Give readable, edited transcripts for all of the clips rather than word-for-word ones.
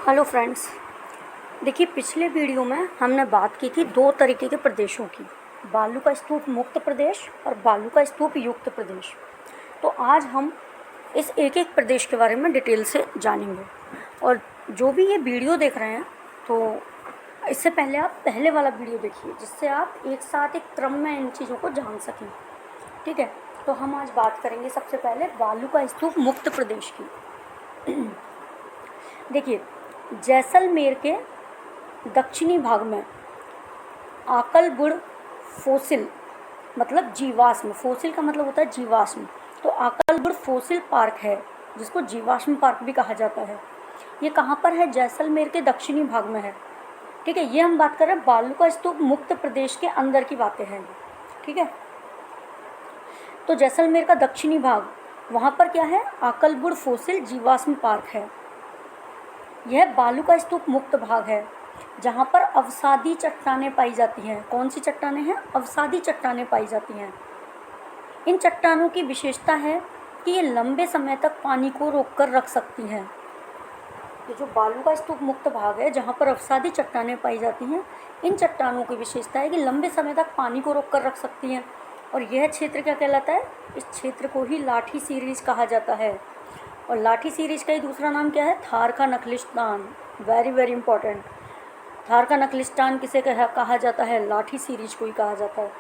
Hello friends, देखिए पिछले video में हमने बात की थी दो तरीके के प्रदेशों की, बालू का स्तूप मुक्त प्रदेश और बालू का स्तूप युक्त प्रदेश। तो आज हम इस एक एक प्रदेश के बारे में डिटेल से जानेंगे। और जो भी ये वीडियो देख रहे हैं तो इससे पहले आप पहले वाला वीडियो देखिए, जिससे आप एक साथ एक क्रम में इन चीज़ों को जान सकें। ठीक है, तो हम आज बात करेंगे सबसे पहले बालू का स्तूप मुक्त प्रदेश की। देखिए, जैसलमेर के दक्षिणी भाग में आकलबुढ़ फोसिल मतलब जीवाश्म, फोसिल का मतलब होता है जीवाश्म, तो आकलबुढ़ फोसिल पार्क है, जिसको जीवाश्म पार्क भी कहा जाता है। ये कहाँ पर है? जैसलमेर के दक्षिणी भाग में है। ठीक है, ये हम बात कर रहे हैं बालू का स्तूप मुक्त प्रदेश के अंदर की बातें हैं। ठीक है, तो जैसलमेर का दक्षिणी भाग, वहाँ पर क्या है? आकलबुढ़ फोसिल जीवाश्म पार्क है। यह बालू का स्तूप मुक्त भाग है, जहाँ पर अवसादी चट्टानें पाई जाती हैं। कौन सी चट्टानें हैं? अवसादी चट्टानें पाई जाती हैं। इन चट्टानों की विशेषता है कि ये लंबे समय तक पानी को रोककर रख सकती हैं। ये जो बालू का स्तूप मुक्त भाग है, जहाँ पर अवसादी चट्टानें पाई जाती हैं, इन चट्टानों की विशेषता है कि लंबे समय तक पानी को रोककर रख सकती हैं। और यह क्षेत्र क्या कहलाता है? इस क्षेत्र को ही लाठी सीरीज कहा जाता है। और लाठी सीरीज का ही दूसरा नाम क्या है? थार का नखलिस्तान। Very very important. थार का नखलिस्तान किसे कहा जाता है? लाठी सीरीज को ही कहा जाता है।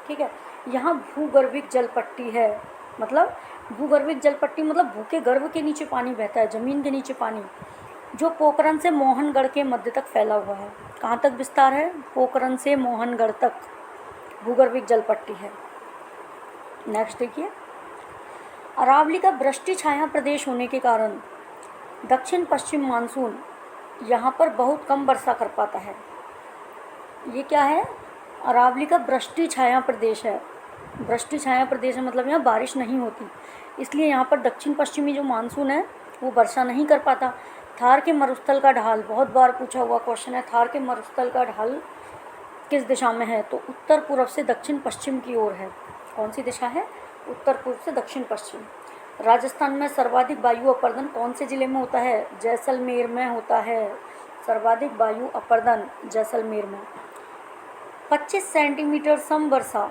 ठीक है, यहाँ भूगर्भिक जल पट्टी है। मतलब भूगर्भिक जल पट्टी मतलब भू के गर्भ के नीचे पानी बहता है, ज़मीन के नीचे पानी, जो पोखरण से मोहनगढ़ के मध्य तक फैला हुआ है। कहाँ तक विस्तार है? पोखरण से मोहनगढ़ तक भूगर्भिक जल पट्टी है। नेक्स्ट देखिए, अरावली का वृष्टि छाया प्रदेश होने के कारण दक्षिण पश्चिम मानसून यहाँ पर बहुत कम वर्षा कर पाता है। ये क्या है? अरावली का वृष्टि छाया प्रदेश है। वृष्टि छाया प्रदेश है मतलब यहाँ बारिश नहीं होती, इसलिए यहाँ पर दक्षिण पश्चिमी जो मानसून है वो वर्षा नहीं कर पाता। थार के मरुस्थल का ढाल, बहुत बार पूछा हुआ क्वेश्चन है, थार के मरुस्थल का ढाल किस दिशा में है? तो उत्तर पूर्व से दक्षिण पश्चिम की ओर है। कौन सी दिशा है? उत्तर पूर्व से दक्षिण पश्चिम। राजस्थान में सर्वाधिक वायु अपर्दन कौन से ज़िले में होता है? जैसलमेर में होता है। सर्वाधिक वायु अपर्दन जैसलमेर में। 25 सेंटीमीटर समवर्षा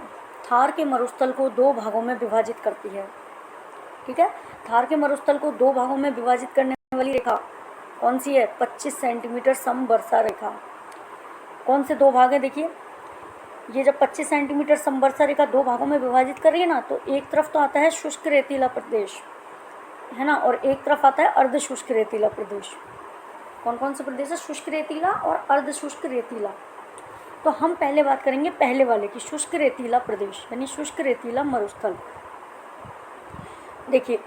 थार के मरुस्थल को दो भागों में विभाजित करती है। ठीक है, थार के मरुस्थल को दो भागों में विभाजित करने वाली रेखा कौन सी है? 25 सेंटीमीटर समवर्षा रेखा। कौन से दो भाग हैं? देखिए, ये जब 25 सेंटीमीटर समवर्षा रेखा दो भागों में विभाजित कर रही है ना, तो एक तरफ तो आता है शुष्क रेतीला प्रदेश, है ना, और एक तरफ आता है अर्ध शुष्क रेतीला प्रदेश। कौन कौन से प्रदेश है? शुष्क रेतीला और अर्ध शुष्क रेतीला। तो हम पहले बात करेंगे पहले वाले की, शुष्क रेतीला प्रदेश यानी शुष्क रेतीला मरुस्थल। देखिए,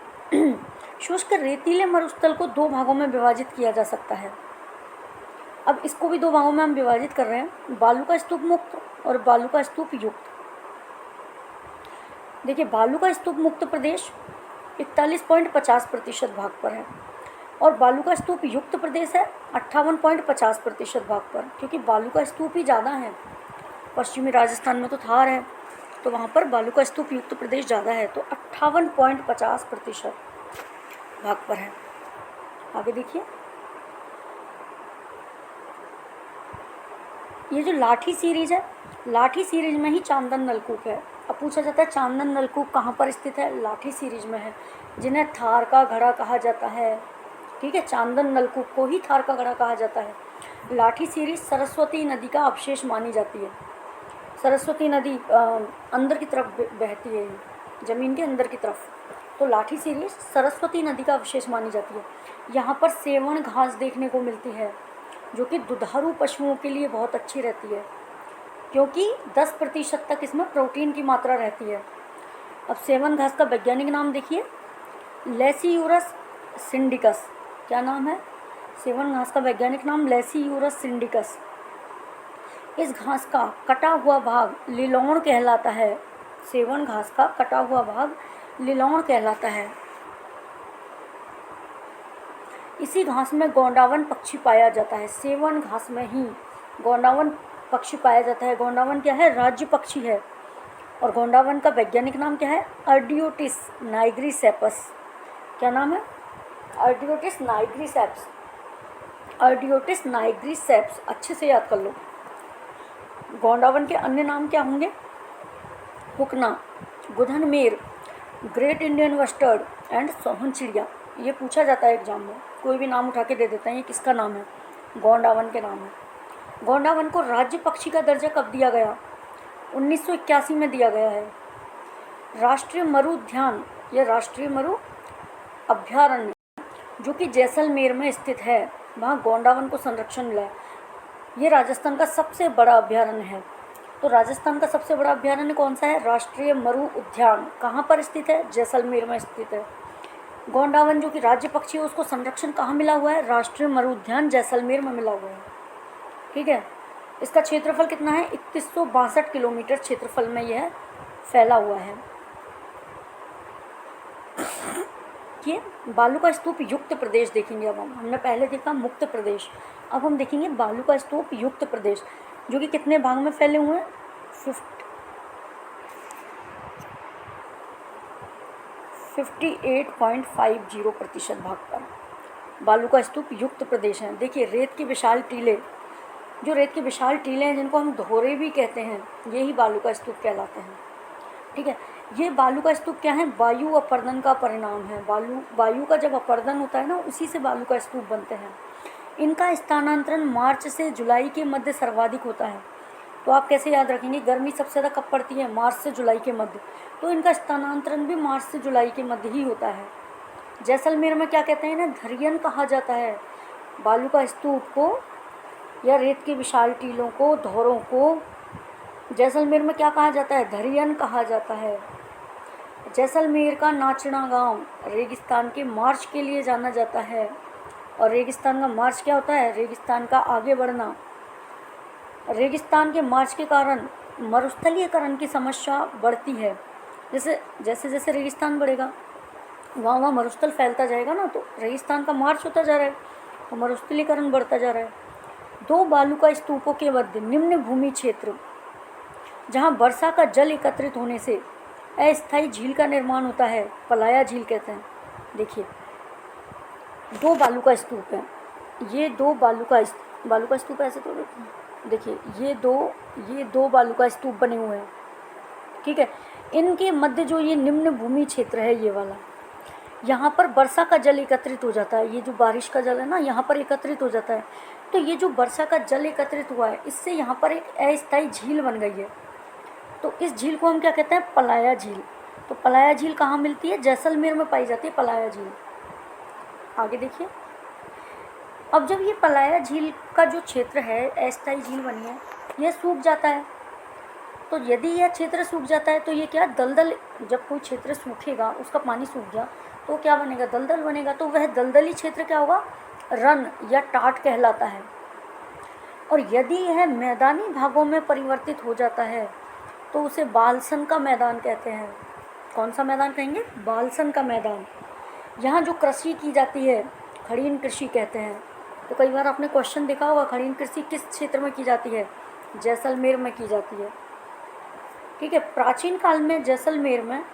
शुष्क रेतीले मरुस्थल को दो भागों में विभाजित किया जा सकता है। अब इसको भी दो भागों में हम विभाजित कर रहे हैं, बालू का स्तूप मुक्त और बालू का स्तूप युक्त। देखिए, बालू का स्तूप मुक्त प्रदेश 41.50% भाग पर है और बालू का स्तूप युक्त प्रदेश है 58.50% भाग पर, क्योंकि बालू का स्तूप ही ज़्यादा है। पश्चिमी राजस्थान में तो थार है, तो वहाँ पर बालू का स्तूप युक्त प्रदेश ज़्यादा है, तो 58.50% भाग पर है। आगे देखिए, ये जो लाठी सीरीज है, लाठी सीरीज में ही चांदन नलकूप है। अब पूछा जाता है चांदन नलकूप कहाँ पर स्थित है? लाठी सीरीज में है, जिन्हें थार का घड़ा कहा जाता है। ठीक है, चांदन नलकूप को ही थार का घड़ा कहा जाता है। लाठी सीरीज सरस्वती नदी का अवशेष मानी जाती है। सरस्वती नदी अंदर की तरफ बहती है, ज़मीन के अंदर की तरफ, तो लाठी सीरीज सरस्वती नदी का अवशेष मानी जाती है। यहाँ पर सेवण घास देखने को मिलती है, जो कि दुधारू पशुओं के लिए बहुत अच्छी रहती है, क्योंकि 10% तक इसमें प्रोटीन की मात्रा रहती है। अब सेवन घास का वैज्ञानिक नाम देखिए, लेसियूरस सिंडिकस। क्या नाम है? सेवन घास का वैज्ञानिक नाम लेसियूरस सिंडिकस। इस घास का कटा हुआ भाग लिलोण कहलाता है। सेवन घास का कटा हुआ भाग लिलोण कहलाता है। इसी घास में गोंडावन पक्षी पाया जाता है। सेवन घास में ही गोंडावन पक्षी पाया जाता है। गोंडावन क्या है? राज्य पक्षी है। और गोंडावन का वैज्ञानिक नाम क्या है? अर्डियोटिस नाइग्रीसेपस। क्या नाम है? अर्डियोटिस नाइग्रीसेप्स। अर्डियोटिस नाइग्रिसेप्स, अच्छे से याद कर लो। गोंडावन के अन्य नाम क्या होंगे? हुकना, गुधनमेर, ग्रेट इंडियन बस्टर्ड एंड सोहन चिड़िया। ये पूछा जाता है एग्जाम में, कोई भी नाम उठा के दे देते हैं, ये किसका नाम है? गोंडावन के नाम है। गोंडावन को राज्य पक्षी का दर्जा कब दिया गया? 1981 में दिया गया है। राष्ट्रीय मरु उद्यान या राष्ट्रीय मरु अभ्यारण्य जो कि जैसलमेर में स्थित है, वहाँ गोंडावन को संरक्षण मिला है। ये राजस्थान का सबसे बड़ा अभ्यारण्य है। तो राजस्थान का सबसे बड़ा अभ्यारण्य कौन सा है? राष्ट्रीय मरु उद्यान। कहाँ पर स्थित है? जैसलमेर में स्थित है। गोंडावन जो कि राज्य पक्षी है, उसको संरक्षण कहाँ मिला हुआ है? राष्ट्रीय मरु उद्यान जैसलमेर में मिला हुआ है। ठीक है। इसका क्षेत्रफल कितना है? 3162 किलोमीटर क्षेत्रफल में यह फैला हुआ है। ये बालू का स्तूप युक्त प्रदेश देखेंगे अब हमने पहले देखा मुक्त प्रदेश, अब हम देखेंगे बालू का स्तूप युक्त प्रदेश, जो कि कितने भाग में फैले हुए हैं? 58.50% भाग पर बालू का स्तूप युक्त प्रदेश है। देखिए रेत के विशाल टीले, जो रेत के विशाल टीले हैं जिनको हम धोरे भी कहते हैं, यही बालू का स्तूप कहलाते हैं। ठीक है। ये बालू का स्तूप क्या है? वायु अपर्दन का परिणाम है। वायु का जब अपर्दन होता है ना, उसी से बालू का स्तूप बनते हैं। इनका स्थानांतरण मार्च से जुलाई के मध्य सर्वाधिक होता है। तो आप कैसे याद रखेंगे? गर्मी सबसे ज़्यादा कब पड़ती है? मार्च से जुलाई के मध्य। तो इनका स्थानांतरण भी मार्च से जुलाई के मध्य ही होता है। जैसलमेर में क्या कहते हैं ना, धरियन कहा जाता है बालू का स्तूप को या रेत के विशाल टीलों को, धोरों को। जैसलमेर में क्या कहा जाता है? धरियन कहा जाता है। जैसलमेर का नाचना गांव रेगिस्तान के मार्च के लिए जाना जाता है। और रेगिस्तान का मार्च क्या होता है? रेगिस्तान का आगे बढ़ना। रेगिस्तान के मार्च के कारण मरुस्थलीकरण की समस्या बढ़ती है। जैसे जैसे रेगिस्तान बढ़ेगा, वहाँ मरुस्थल फैलता जाएगा ना, तो रेगिस्तान का मार्च होता जा रहा है, तो मरुस्थलीकरण बढ़ता जा रहा है। दो बालू का स्तूपों के मध्य निम्न भूमि क्षेत्र, जहाँ वर्षा का जल एकत्रित होने से अस्थायी झील का निर्माण होता है, पलाया झील कहते हैं। देखिए दो बालू का स्तूप है, ये दो बालू का स्तूप ऐसे तो देखिए ये दो बालू का स्तूप बने हुए हैं। ठीक है। इनके मध्य जो ये निम्न भूमि क्षेत्र है, ये वाला, यहाँ पर वर्षा का जल एकत्रित हो जाता है। ये जो बारिश का जल है ना, यहाँ पर एकत्रित हो जाता है। तो ये जो वर्षा का जल एकत्रित हुआ है, इससे यहाँ पर एक अस्थायी झील बन गई है। तो इस झील को हम क्या कहते हैं? पलाया झील। तो पलाया झील कहाँ मिलती है? जैसलमेर में पाई जाती है पलाया झील। आगे देखिए, अब जब ये पलाया झील का जो क्षेत्र है, अस्थायी झील बनी है, यह सूख जाता है। तो यदि यह क्षेत्र सूख जाता है तो ये क्या, दलदल, जब कोई क्षेत्र सूखेगा, उसका पानी सूख गया तो क्या बनेगा? दलदल बनेगा। तो वह दलदली क्षेत्र क्या होगा? रन या टाट कहलाता है। और यदि यह मैदानी भागों में परिवर्तित हो जाता है तो उसे बालसन का मैदान कहते हैं। कौन सा मैदान कहेंगे? बालसन का मैदान। यहाँ जो कृषि की जाती है, खड़ीन कृषि कहते हैं। तो कई बार आपने क्वेश्चन देखा होगा, खड़ीन कृषि किस क्षेत्र में की जाती है? जैसलमेर में की जाती है। ठीक है। प्राचीन काल में जैसलमेर में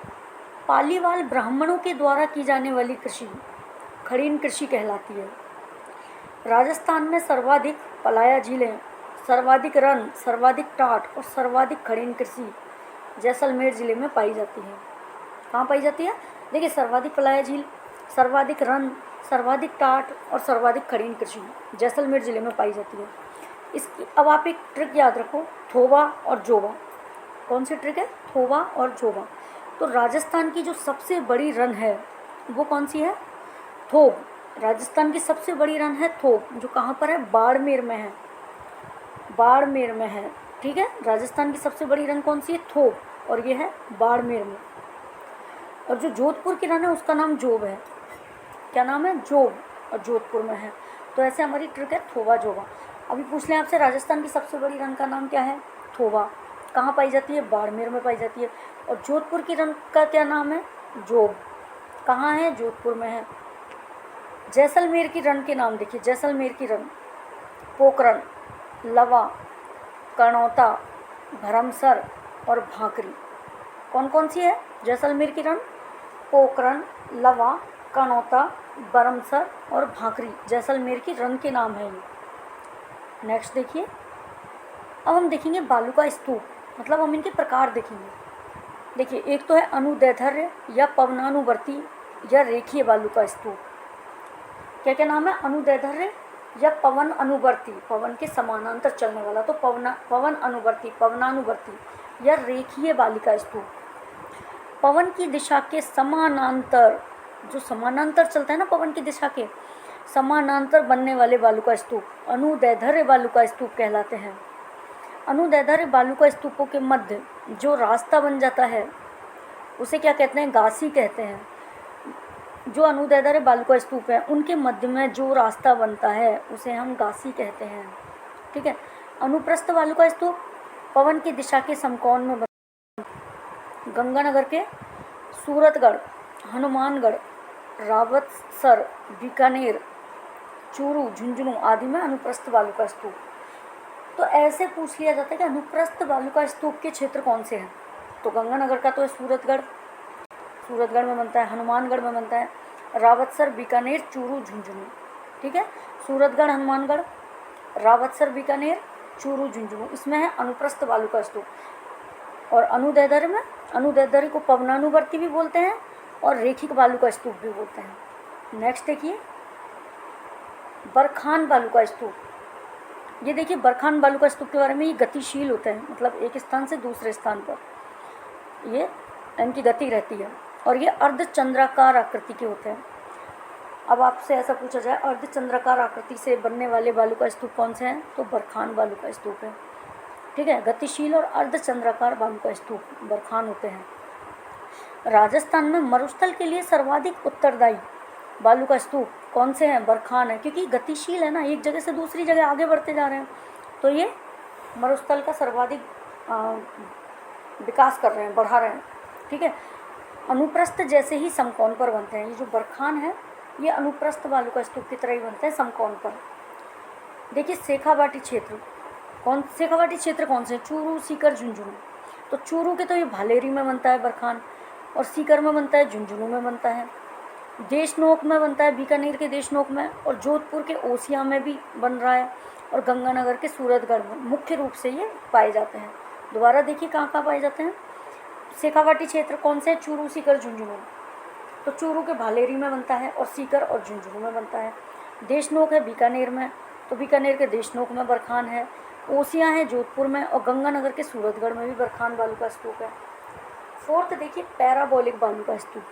पालीवाल ब्राह्मणों के द्वारा की जाने वाली कृषि खड़ीन कृषि कहलाती है। राजस्थान में सर्वाधिक पलाया झीलें, सर्वाधिक रन, सर्वाधिक टाट और सर्वाधिक खड़ीन कृषि जैसलमेर ज़िले में पाई जाती है। कहाँ पाई जाती है? देखिए सर्वाधिक पलाया झील, सर्वाधिक रन, सर्वाधिक टाट और सर्वाधिक खड़ीन कृषि जैसलमेर ज़िले में पाई जाती है। इसकी अब आप एक ट्रिक याद रखो, थोबा और जोबा। कौन सी ट्रिक है? थोबा और जोबा। तो राजस्थान की जो सबसे बड़ी रन है वो कौन सी है? थोब। राजस्थान की सबसे बड़ी रन है थोब, जो कहाँ पर है? बाड़मेर में है। बाड़मेर में है। ठीक है। राजस्थान की सबसे बड़ी रन कौन सी है? थोब, और ये है बाड़मेर में। और जो जोधपुर की रन है उसका नाम जोब है। क्या नाम है? जोब, और जोधपुर में है। तो ऐसे हमारी ट्रिक है थोबा जोबा। अभी पूछ लें आपसे, राजस्थान की सबसे बड़ी रन का नाम क्या है? थोबा। कहाँ पाई जाती है? बाड़मेर में पाई जाती है। और जोधपुर की रन का क्या नाम है? जोब। कहाँ है? जोधपुर में है। जैसलमेर की रन के नाम देखिए। जैसलमेर की रन पोखरण, लवा, कर्णौता, भरमसर और भाकरी। कौन कौन सी है जैसलमेर की रन? पोखरण, लवा, कनौता, बरमसर और भाकरी जैसलमेर की रन के नाम है ये। नेक्स्ट देखिए, अब हम देखेंगे बालू का स्तूप, मतलब हम इनके प्रकार देखेंगे। देखिए, एक तो है अनुदैर्ध्य या पवनानुवर्ती या रेखीय बालू का स्तूप। क्या क्या नाम है? अनुदैर्ध्य या पवन अनुवर्ती, पवन के समानांतर चलने वाला, तो पवन अनुवर्ती, पवनानुवर्ती या रेखीय बालू का स्तूप। पवन की दिशा के समानांतर, जो समानांतर चलता है ना पवन की दिशा के समानांतर बनने वाले बालू का स्तूप अनुदैर्ध्य बालू का स्तूप कहलाते हैं। अनुदैर्ध्य बालू का स्तूपों के मध्य जो रास्ता बन जाता है उसे क्या कहते हैं? गासी कहते हैं। जो अनुदैर्ध्य बालू का स्तूप है उनके मध्य में जो रास्ता बनता है उसे हम गासी कहते हैं। ठीक है। अनुप्रस्थ बालू का स्तूप पवन की दिशा के समकोण में गंगानगर के सूरतगढ़, हनुमानगढ़, रावतसर, बीकानेर, चूरू, झुंझुनू आदि में अनुप्रस्थ बालू का स्तूप। तो ऐसे पूछ लिया जाता है कि अनुप्रस्थ बालू का स्तूप के क्षेत्र कौन से हैं? तो गंगानगर का तो है सूरतगढ़, सूरतगढ़ में बनता है, हनुमानगढ़ में बनता है, रावतसर, बीकानेर, चूरू, झुंझुनू। ठीक है। सूरतगढ़, हनुमानगढ़, रावतसर, बीकानेर, चूरू, झुंझुनू, इसमें है अनुप्रस्थ बालू का स्तूप। और अनुदैर्ध्य में, अनुदैर्ध्य को पवनानुवर्ती भी बोलते हैं और रेखिक बालू का स्तूप भी बोलते हैं। नेक्स्ट देखिए, बरखान बालू का स्तूप। ये देखिए, बरखान बालू का स्तूप के बारे में, ये गतिशील होता है, मतलब एक स्थान से दूसरे स्थान पर ये इनकी गति रहती है और ये अर्धचंद्राकार आकृति के होते हैं। अब आपसे ऐसा पूछा जाए अर्धचंद्राकार आकृति से बनने वाले बालू का स्तूप कौन से हैं? तो बरखान बालू का स्तूप है। ठीक है। गतिशील और अर्धचंद्राकार बालू का स्तूप बरखान होते हैं। राजस्थान में मरुस्थल के लिए सर्वाधिक उत्तरदायी बालू का स्तूप कौन से हैं? बरखान है, क्योंकि गतिशील है ना, एक जगह से दूसरी जगह आगे बढ़ते जा रहे हैं, तो ये मरुस्थल का सर्वाधिक विकास कर रहे हैं, बढ़ा रहे हैं। ठीक है। अनुप्रस्थ जैसे ही समकोण पर बनते हैं। ये जो बरखान है ये अनुप्रस्थ बालू का स्तूप की तरह ही बनते हैं समकोण पर। देखिए, शेखावाटी क्षेत्र, शेखावाटी क्षेत्र कौन से? चूरू, सीकर, झुंझुनू। तो चूरू के तो ये भालेरी में बनता है बरखान, और सीकर में बनता है, झुंझुनू में बनता है, देशनोक में बनता है, बीकानेर के देशनोक में, और जोधपुर के ओसिया में भी बन रहा है, और गंगानगर के सूरतगढ़ में मुख्य रूप से ये पाए जाते हैं। दोबारा देखिए कहाँ कहाँ पाए जाते हैं। शेखावाटी क्षेत्र कौन से? चूरू, सीकर, झुंझुनू। तो चूरू के भालेरी में बनता है और सीकर और झुंझुनू में बनता है। देशनोक है बीकानेर में, तो बीकानेर के देशनोक में बरखान है। ओसिया है जोधपुर में, और गंगानगर के सूरतगढ़ में भी बरखान बालू का स्तूप है। फोर्थ देखिए, पैराबोलिक बालू का स्तूप।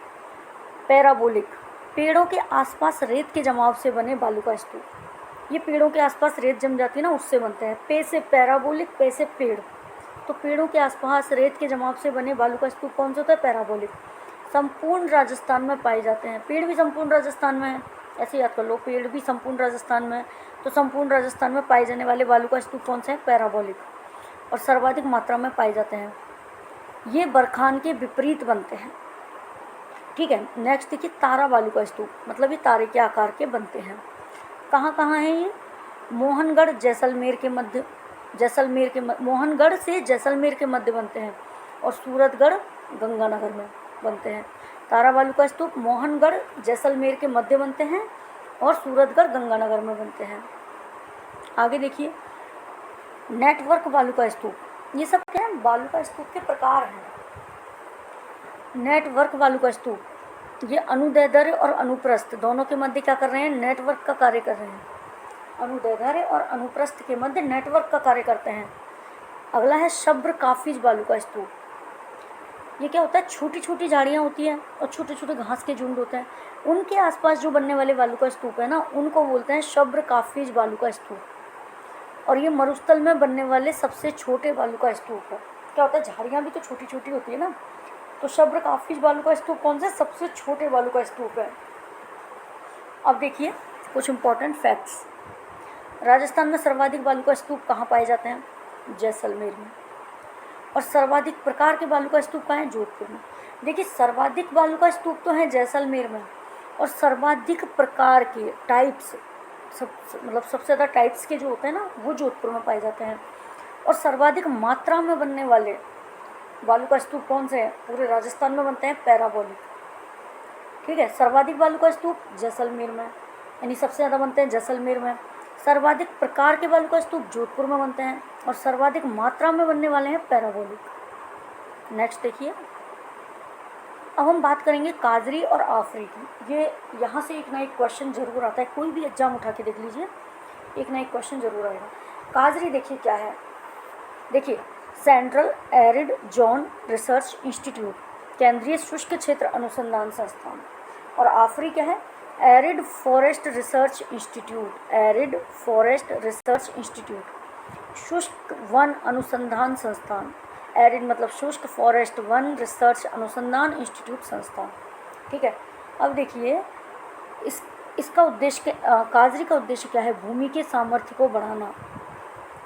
पैराबोलिक, पेड़ों के आसपास रेत के जमाव से बने बालू का स्तूप। ये पेड़ों के आसपास रेत जम जाती है ना, उससे बनते हैं। पे से पैराबोलिक, पे से पेड़, तो पेड़ों के आसपास रेत के जमाव से बने बालू का स्तूप कौन सा होता है? पैराबोलिक। संपूर्ण राजस्थान में पाए जाते हैं। पेड़ भी संपूर्ण राजस्थान में है, ऐसे याद कर लो, पेड़ भी संपूर्ण राजस्थान में है। तो संपूर्ण राजस्थान में पाए जाने वाले बालू का स्तूप कौन सा है? पैराबोलिक, और सर्वाधिक मात्रा में पाए जाते हैं। ये बरखान के विपरीत बनते हैं। ठीक है। नेक्स्ट देखिए, तारा बालू का स्तूप, मतलब ये तारे के आकार के बनते हैं। कहाँ कहाँ है ये? मोहनगढ़, जैसलमेर के मध्य, मोहनगढ़ से जैसलमेर के मध्य बनते हैं, और सूरतगढ़, गंगानगर में बनते हैं। तारा बालू का स्तूप मोहनगढ़, जैसलमेर के मध्य बनते हैं, और सूरतगढ़, गंगानगर में बनते हैं। आगे देखिए, नेटवर्क बालू का स्तूप। ये सब क्या है? बालू का स्तूप के प्रकार हैं। नेटवर्क बालू का स्तूप, ये अनुदैर्ध्य और अनुप्रस्थ दोनों के मध्य क्या कर रहे हैं? नेटवर्क का कार्य कर रहे हैं। अनुदैर्ध्य और अनुप्रस्थ के मध्य नेटवर्क का कार्य करते हैं। अगला है शब्र काफिज बालू का स्तूप। ये क्या होता है? छोटी छोटी झाड़ियाँ होती हैं और छोटे छोटे घास के झुंड होते हैं, उनके आसपास जो बनने वाले बालू का स्तूप है ना, उनको बोलते हैं शब्र काफिज बालू का स्तूप। और ये मरुस्थल में बनने वाले सबसे छोटे बालू का स्तूप है। क्या होता है? झाड़ियाँ भी तो छोटी छोटी होती है ना, तो शब्र काफिज बालू का स्तूप कौन से? सबसे छोटे बालू का स्तूप है। अब देखिए कुछ इंपॉर्टेंट फैक्ट्स। राजस्थान में सर्वाधिक बालू का स्तूप कहाँ पाए जाते हैं? जैसलमेर में। और सर्वाधिक प्रकार के बालू का स्तूप कहाँ है? जोधपुर में। देखिए, सर्वाधिक बालू का स्तूप तो है जैसलमेर में, और सर्वाधिक प्रकार के टाइप्स, मतलब सबसे ज़्यादा टाइप्स के जो होते हैं ना, वो जोधपुर में पाए जाते हैं। और सर्वाधिक मात्रा में बनने वाले बालू का स्तूप कौन से हैं? पूरे राजस्थान में बनते हैं पैराबोलिक। ठीक ठीक है। सर्वाधिक बालू का स्तूप जैसलमेर में, यानी सबसे ज़्यादा बनते हैं जैसलमेर में। सर्वाधिक प्रकार के बालू का स्तूप जोधपुर में बनते हैं और सर्वाधिक मात्रा में बनने वाले हैं पैराबोलिक। नेक्स्ट देखिए, अब हम बात करेंगे काजरी और आफरी की। ये यहाँ से एक ना एक क्वेश्चन जरूर आता है, कोई भी एग्जाम उठा के देख लीजिए, एक ना एक क्वेश्चन जरूर आएगा। काजरी देखिए क्या है, देखिए central arid zone research institute, केंद्रीय शुष्क क्षेत्र अनुसंधान संस्थान। और आफरी क्या है, arid forest research institute, arid forest research institute, शुष्क वन अनुसंधान संस्थान। एरिड मतलब शुष्क, फॉरेस्ट वन रिसर्च अनुसंधान इंस्टीट्यूट संस्थान, ठीक है। अब देखिए इसका उद्देश्य काजरी का उद्देश्य क्या है, भूमि के सामर्थ्य को बढ़ाना।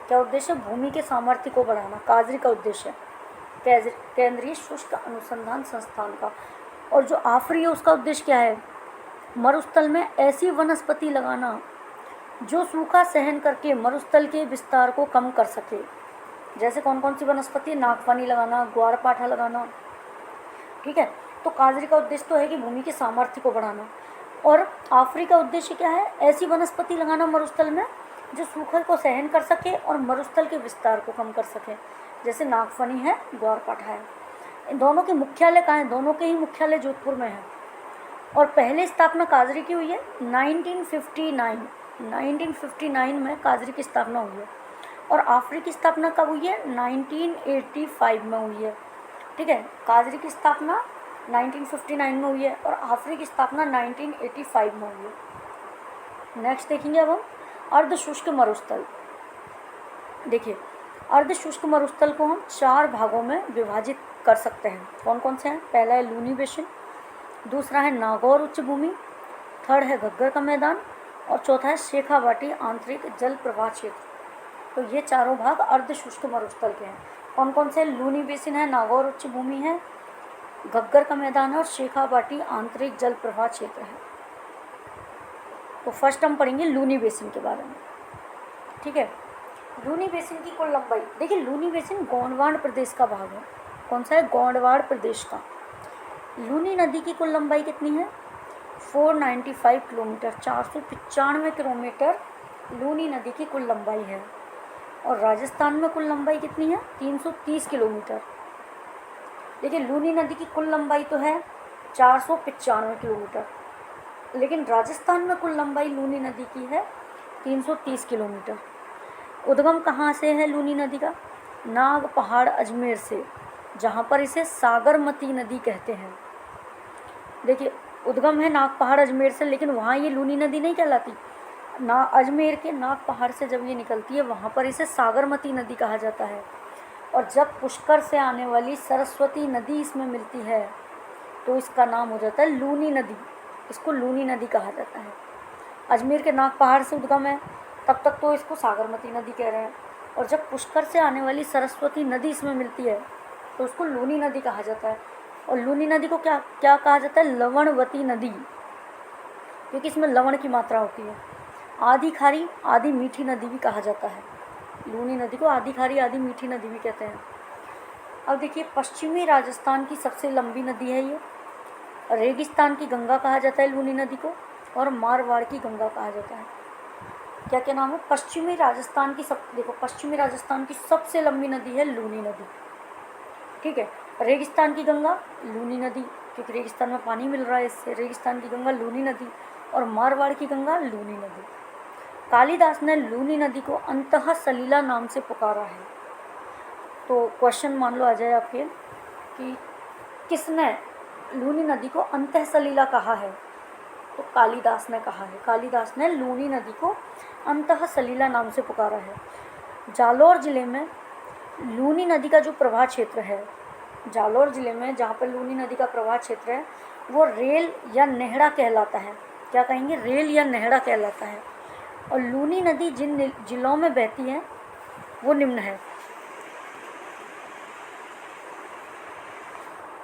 क्या उद्देश्य, भूमि के सामर्थ्य को बढ़ाना, काजरी का उद्देश्य केंद्रीय शुष्क अनुसंधान संस्थान का। और जो आफरी है उसका उद्देश्य क्या है, मरुस्थल में ऐसी वनस्पति लगाना जो सूखा सहन करके मरुस्थल के विस्तार को कम कर सके। जैसे कौन कौन सी वनस्पति, नागफनी लगाना, ग्वारपाठा लगाना, ठीक है। तो काजरी का उद्देश्य तो है कि भूमि के सामर्थ्य को बढ़ाना, और आफरी का उद्देश्य क्या है, ऐसी वनस्पति लगाना मरुस्थल में जो सूखे को सहन कर सके और मरुस्थल के विस्तार को कम कर सके। जैसे नागफनी है, ग्वारपाठा है। इन दोनों के मुख्यालय कहाँ हैं, दोनों के ही मुख्यालय जोधपुर में है। और पहले स्थापना काजरी की हुई है 1959 में काजरी की स्थापना हुई है। और आफरी की स्थापना कब हुई है, 1985 में हुई है, ठीक है। काजरी की स्थापना 1959 में हुई है और आफरी की स्थापना 1985 में हुई है। नेक्स्ट देखेंगे अब हम अर्धशुष्क मरुस्थल। देखिए अर्धशुष्क मरुस्थल को हम 4 भागों में विभाजित कर सकते हैं। कौन कौन से हैं, पहला है लूनी बेसिन, दूसरा है नागौर उच्च भूमि, थर्ड है घग्गर का मैदान और चौथा है शेखावाटी आंतरिक जल प्रवाह क्षेत्र। तो ये चारों भाग अर्धशुष्क मरुस्थल के हैं। कौन कौन से, लूनी बेसिन है, नागौर उच्च भूमि है, घग्गर का मैदान है और शेखावाटी आंतरिक जल प्रवाह क्षेत्र है। तो फर्स्ट हम पढ़ेंगे लूनी बेसिन के बारे में, ठीक है। लूनी बेसिन की कुल लंबाई, देखिए लूनी बेसिन गोंडवाड़ प्रदेश का भाग है। कौन सा है, गोंडवाड़ प्रदेश का। लूनी नदी की कुल लंबाई कितनी है, 495 किलोमीटर, 495 किलोमीटर लूनी नदी की कुल लंबाई है। और राजस्थान में कुल लंबाई कितनी है, 330 किलोमीटर। देखिए लूनी नदी की कुल लंबाई तो है 495 किलोमीटर, लेकिन राजस्थान में कुल लंबाई लूनी नदी की है 330 किलोमीटर। उद्गम कहाँ से है लूनी नदी का, नाग पहाड़ अजमेर से, जहाँ पर इसे सागरमती नदी कहते हैं। देखिए उद्गम है नाग पहाड़ अजमेर से, लेकिन वहाँ ये लूनी नदी नहीं कहलाती। ना अजमेर के नाग पहाड़ से जब ये निकलती है वहाँ पर इसे सागरमती नदी कहा जाता है। और जब पुष्कर से आने वाली सरस्वती नदी इसमें मिलती है तो इसका नाम हो जाता है लूनी नदी, इसको लूनी नदी कहा जाता है। अजमेर के नाग पहाड़ से उद्गम है, तब तक तो इसको सागरमती नदी कह रहे हैं, और जब पुष्कर से आने वाली सरस्वती नदी इसमें मिलती है तो उसको लूनी नदी कहा जाता है। और लूनी नदी को क्या क्या कहा जाता है, लवणवती नदी, क्योंकि इसमें लवण की मात्रा होती है। आधी खारी आधी मीठी नदी भी कहा जाता है, लूनी नदी को आधी खारी आधी मीठी नदी भी कहते हैं। अब देखिए पश्चिमी राजस्थान की सबसे लंबी नदी है ये, रेगिस्तान की गंगा कहा जाता है लूनी नदी को, और मारवाड़ की गंगा कहा जाता है। क्या क्या नाम है, पश्चिमी राजस्थान की पश्चिमी राजस्थान की सबसे लंबी नदी है लूनी नदी, ठीक है। रेगिस्तान की गंगा लूनी नदी, क्योंकि रेगिस्तान में पानी मिल रहा है इससे, रेगिस्तान की गंगा लूनी नदी, और मारवाड़ की गंगा लूनी नदी। कालिदास ने लूनी नदी को अंतः सलीला नाम से पुकारा है। तो क्वेश्चन मान लो आ जाए आपके कि किसने लूनी नदी को अंतः सलीला कहा है, तो कालिदास ने कहा है। कालिदास ने लूनी नदी को अंतः सलीला नाम से पुकारा है। जालौर जिले में लूनी नदी का जो प्रवाह क्षेत्र है, जालौर जिले में जहाँ पर लूनी नदी का प्रवाह क्षेत्र है वो रेल या नेहड़ा कहलाता है। क्या कहेंगे, रेल या नेहड़ा कहलाता है। और लूनी नदी जिन जिलों में बहती है वो निम्न है।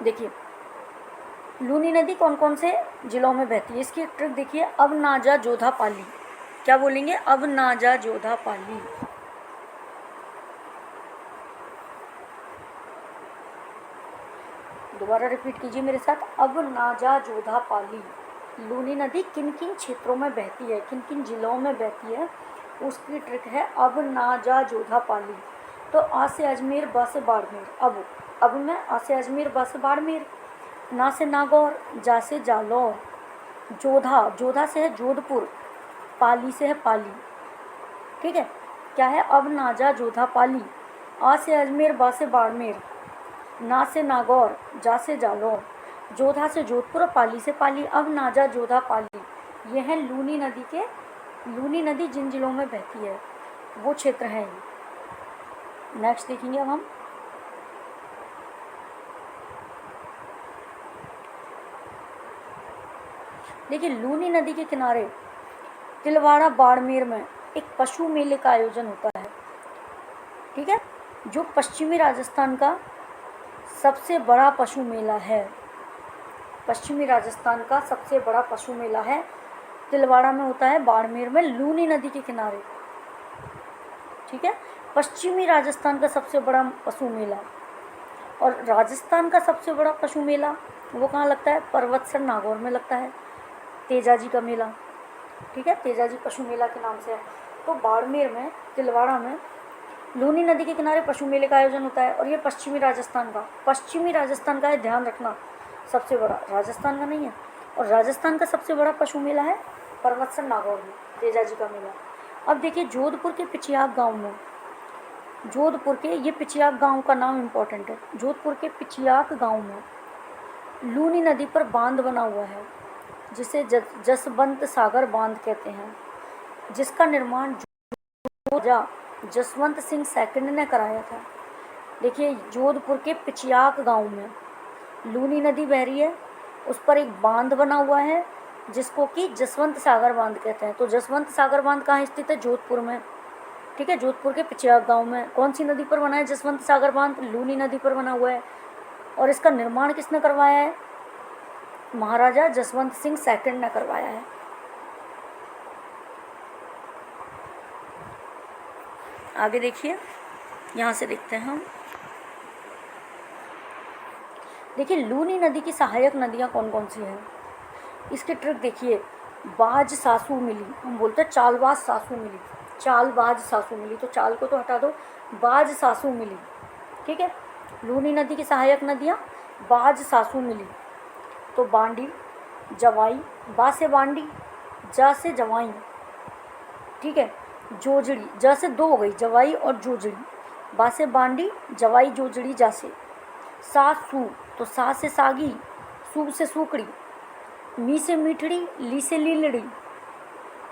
देखिए लूनी नदी कौन कौन से जिलों में बहती है, इसकी एक ट्रिक देखिए, अब नाजा जोधा पाली। क्या बोलेंगे, अब नाजा जोधा पाली। दोबारा रिपीट कीजिए मेरे साथ। अब ना जा जोधा पाली। लूनी नदी किन किन क्षेत्रों में बहती है, किन किन जिलों में बहती है, उसकी ट्रिक है अब ना जा जोधा पाली। तो आ से अजमेर, ब से बाड़मेर। अब में आ से अजमेर, ब से बाड़मेर, ना से नागौर, जा से जालौर, जोधा से है जोधपुर, पाली से है पाली। ठीक है, क्या है? अब ना जा जोधा पाली। आ से अजमेर, बा से बाड़मेर, ना से नागौर, जा से जालौर, जोधा से जोधपुर और पाली से पाली। अब ना जा जोधा पाली, ये है लूनी नदी जिन जिलों में बहती है वो क्षेत्र है ये। नेक्स्ट देखेंगे अब हम। देखिए, लूनी नदी के किनारे तिलवाड़ा बाड़मेर में एक पशु मेले का आयोजन होता है। ठीक है, जो पश्चिमी राजस्थान का सबसे बड़ा पशु मेला है। पश्चिमी राजस्थान का सबसे बड़ा पशु मेला है, तिलवाड़ा में होता है, बाड़मेर में, लूनी नदी के किनारे। ठीक है, पश्चिमी राजस्थान का सबसे बड़ा पशु मेला। और राजस्थान का सबसे बड़ा पशु मेला वो कहाँ लगता है? पर्वतसर नागौर में लगता है, तेजाजी का मेला। ठीक है, तेजाजी पशु मेला के नाम से है। तो बाड़मेर में, तिलवाड़ा में लूनी नदी के किनारे पशु मेले का आयोजन होता है। और ये पश्चिमी राजस्थान का है, ध्यान रखना, सबसे बड़ा राजस्थान का नहीं है। और राजस्थान का सबसे बड़ा पशु मेला है पर्वतसर नागौर में, तेजाजी का मेला। अब देखिए, जोधपुर के पिचियाक गांव में, ये पिचियाक गांव का नाम इम्पोर्टेंट है। जोधपुर के पिचियाक गांव में लूनी नदी पर बांध बना हुआ है, जिसे जसवंत सागर बांध कहते हैं, जिसका निर्माण जसवंत सिंह सेकंड ने कराया था। देखिए, जोधपुर के पिचियाक गांव में लूनी नदी बह रही है, उस पर एक बांध बना हुआ है जिसको कि जसवंत सागर बांध कहते हैं। तो जसवंत सागर बांध कहाँ स्थित है? जोधपुर में। ठीक है, जोधपुर के पिचियाक गांव में। कौन सी नदी पर बना है जसवंत सागर बांध? लूनी नदी पर बना हुआ है। और इसका निर्माण किसने करवाया है? महाराजा जसवंत सिंह सेकंड ने करवाया है। आगे देखिए, यहाँ से देखते हैं हम। देखिए, लूनी नदी की सहायक नदियाँ कौन कौन सी हैं, इसकी ट्रिक देखिए। बाज सासू मिली, हम बोलते हैं चालबाज सासू मिली, चालबाज सासू मिली, तो चाल को तो हटा दो, बाज सासू मिली। ठीक है, लूनी नदी की सहायक नदियाँ, बाज सासू मिली, तो बांडी, जवाई, बा से बांडी, जा से जवाई। ठीक है, जोजड़ी, जा से दो हो गई, जवाई और जोजड़ी, बा से बांडी, जवाई जोजड़ी, जा से। सासू, तो सा से सागी, सू से सूकड़ी, मी से मीठड़ी, ली से लीलड़ी।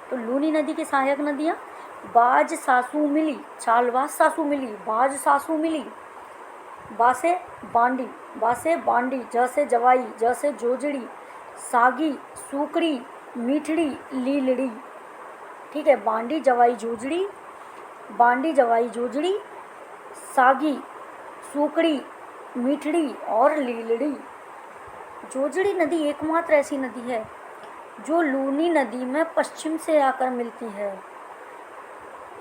तो लूनी नदी की सहायक नदियाँ, बाज सासू मिली, चालबाज सासू मिली, बाज सासू मिली, बा से बांडी, ज से जवाई, ज से जोजड़ी, सागी, सूकड़ी, मीठड़ी, लीलड़ी। ठीक है, बांडी जवाई जोजड़ी, सागी, सूकड़ी, मीठड़ी और लीलड़ी। जोजड़ी नदी एकमात्र ऐसी नदी है जो लूनी नदी में पश्चिम से आकर मिलती है।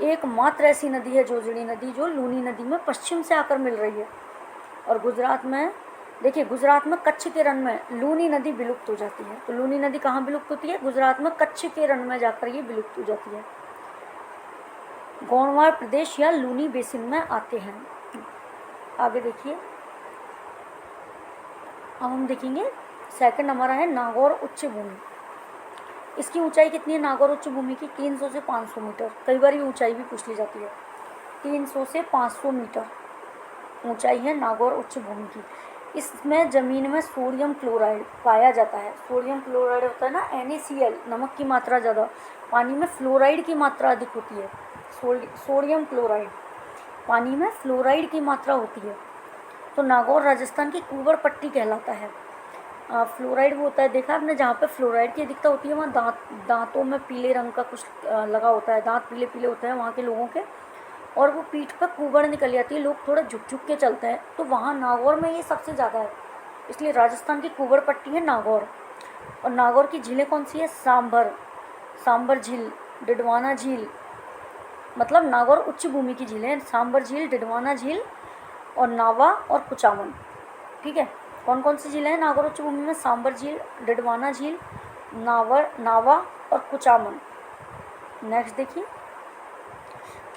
एकमात्र ऐसी नदी है जोजड़ी नदी जो लूनी नदी में पश्चिम से आकर मिल रही है। और गुजरात में, देखिए, गुजरात में कच्छ के रण में लूनी नदी विलुप्त हो जाती है। तो लूनी नदी कहाँ विलुप्त होती है? गुजरात में कच्छ के रण में जाकर ये विलुप्त हो जाती है। गोंडवाड़ प्रदेश या लूनी बेसिन में आते हैं। आगे देखिए, अब हम देखेंगे सेकंड हमारा है नागौर उच्च भूमि। इसकी ऊंचाई कितनी है नागौर उच्च भूमि की? 300 से 500 मीटर। कई बार ये ऊंचाई भी पूछ ली जाती है। 300 से 500 मीटर ऊंचाई है नागौर उच्च भूमि की। इसमें ज़मीन में सोडियम क्लोराइड पाया जाता है। सोडियम क्लोराइड होता है ना, NaCl, नमक की मात्रा ज़्यादा, पानी में फ्लोराइड की मात्रा अधिक होती है। सोडियम क्लोराइड, पानी में फ्लोराइड की मात्रा होती है। तो नागौर राजस्थान की कुंवर पट्टी कहलाता है। फ्लोराइड वो होता है, देखा आपने, जहाँ पे फ्लोराइड की अधिकता होती है वहाँ दांतों में पीले रंग का कुछ लगा होता है, दांत पीले पीले होते हैं वहाँ के लोगों के, और वो पीठ पर कुंवर निकल जाती है, लोग थोड़ा झुक झुक के चलते हैं। तो वहाँ नागौर में ये सबसे ज़्यादा है, इसलिए राजस्थान की कुंवर पट्टी है नागौर। और नागौर की झीलें कौन सी है? सांबर झील, डिडवाना झील, मतलब नागौर उच्च भूमि की झीलें, सांबर झील, डिडवाना झील और नावा और कुचामन। ठीक है, कौन कौन सी झीलें हैं नागौर उच्च भूमि में? सांबर झील, डिडवाना झील, नावा और कुचामन। नेक्स्ट देखिए,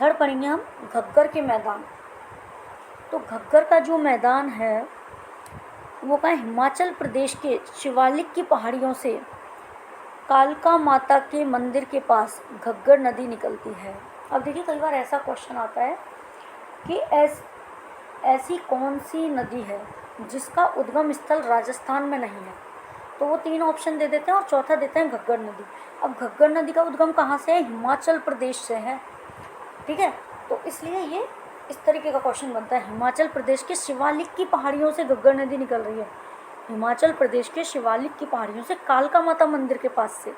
थर्ड पढ़ेंगे हम घग्गर के मैदान। तो घग्गर का जो मैदान है वो कहाँ? हिमाचल प्रदेश के शिवालिक की पहाड़ियों से कालका माता के मंदिर के पास घग्गर नदी निकलती है। अब देखिए, कई बार ऐसा क्वेश्चन आता है कि ऐसी कौन सी नदी है जिसका उद्गम स्थल राजस्थान में नहीं है? तो वो 3 ऑप्शन दे देते हैं और चौथा देते हैं घग्गर नदी। अब घग्गर नदी का उद्गम कहाँ से है? हिमाचल प्रदेश से है, ठीक है। तो इसलिए ये इस तरीके का क्वेश्चन बनता है, हिमाचल प्रदेश के शिवालिक की पहाड़ियों से घग्गर नदी निकल रही है। हिमाचल प्रदेश के शिवालिक की पहाड़ियों से कालका माता मंदिर के पास से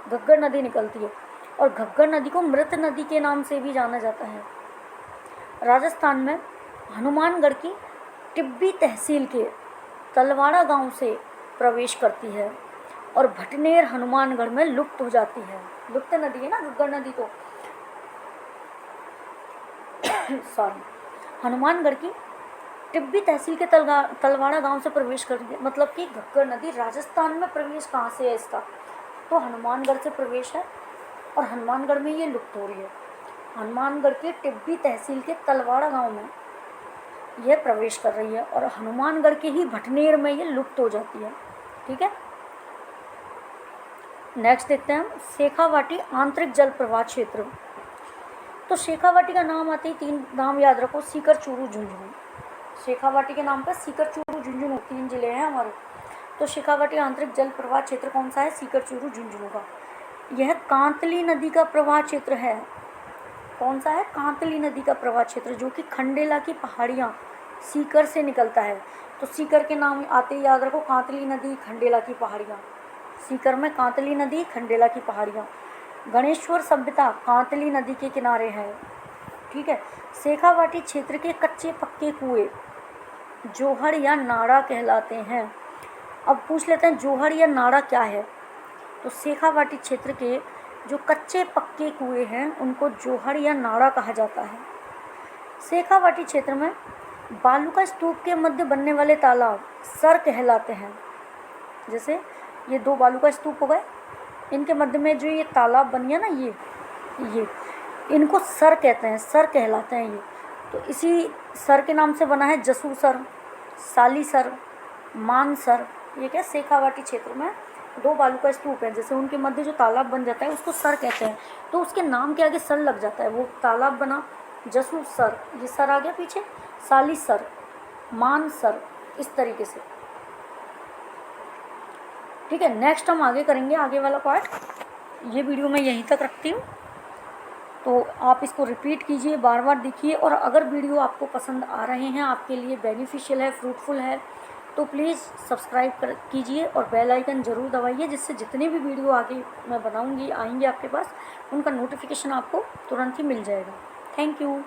घग्गर नदी निकलती है, और घग्गर नदी को मृत नदी के नाम से भी जाना जाता है। राजस्थान में हनुमानगढ़ की टिब्बी तहसील के तलवाड़ा गांव से प्रवेश करती है और भटनेर हनुमानगढ़ में लुप्त हो जाती है। लुप्त नदी है ना घग्गर नदी, तो सॉरी, हनुमानगढ़ की टिब्बी तहसील के तलवाड़ा गांव से प्रवेश कर रही है। मतलब कि घग्गर नदी राजस्थान में प्रवेश कहाँ से है इसका? तो हनुमानगढ़ से प्रवेश है, और हनुमानगढ़ में ये लुप्त हो रही है। हनुमानगढ़ के टिब्बी तहसील के तलवाड़ा गांव में यह प्रवेश कर रही है, और हनुमानगढ़ के ही भटनेर में ये लुप्त हो जाती है, ठीक है। नेक्स्ट देखते हैं हम शेखावाटी आंतरिक जल प्रवाह क्षेत्र। तो शेखावाटी का नाम आते ही 3 नाम याद रखो, सीकर, चूरू, झुंझुनू। शेखावाटी के नाम पर सीकर, चूरू, झुंझुनू 3 जिले हैं हमारे। तो शेखावाटी आंतरिक जल प्रवाह क्षेत्र कौन सा है? सीकर, चूरू, झुंझुनू का। यह कांतली नदी का प्रवाह क्षेत्र है। कौन सा है? कांतली नदी का प्रवाह क्षेत्र, जो कि खंडेला की पहाड़ियाँ सीकर से निकलता है। तो सीकर के नाम आते ही याद रखो, कांतली नदी, खंडेला की पहाड़ियाँ। सीकर में कांतली नदी, खंडेला की पहाड़ियाँ। गणेश्वर सभ्यता कांतली नदी के किनारे है, ठीक है। शेखावाटी क्षेत्र के कच्चे पक्के कुएं जोहड़ या नाड़ा कहलाते हैं। अब पूछ लेते हैं जोहड़ या नाड़ा क्या है? तो शेखावाटी क्षेत्र के जो कच्चे पक्के कुएं हैं उनको जोहड़ या नाड़ा कहा जाता है। शेखावाटी क्षेत्र में बालू का स्तूप के मध्य बनने वाले तालाब सर कहलाते हैं। जैसे ये 2 बालू का स्तूप हो गए, इनके मध्य में जो ये तालाब बन गया ना, ये इनको सर कहते हैं, सर कहलाते हैं ये। तो इसी सर के नाम से बना है जसू सर, साली सर, मान सर। ये क्या? शेखावाटी क्षेत्र में 2 बालू का स्तूप है, जैसे उनके मध्य जो तालाब बन जाता है उसको सर कहते हैं। तो उसके नाम के आगे सर लग जाता है, वो तालाब बना जसू सर, ये सर आ गया पीछे, साली सर, मान सर, इस तरीके से, ठीक है। नेक्स्ट हम आगे करेंगे, आगे वाला पार्ट। ये वीडियो मैं यहीं तक रखती हूँ, तो आप इसको रिपीट कीजिए, बार बार देखिए, और अगर वीडियो आपको पसंद आ रहे हैं, आपके लिए बेनिफिशियल है, फ्रूटफुल है, तो प्लीज़ सब्सक्राइब कीजिए और बेल आइकन ज़रूर दबाइए, जिससे जितने भी वीडियो आगे मैं बनाऊंगी आएंगे आपके पास, उनका नोटिफिकेशन आपको तुरंत ही मिल जाएगा। Thank you.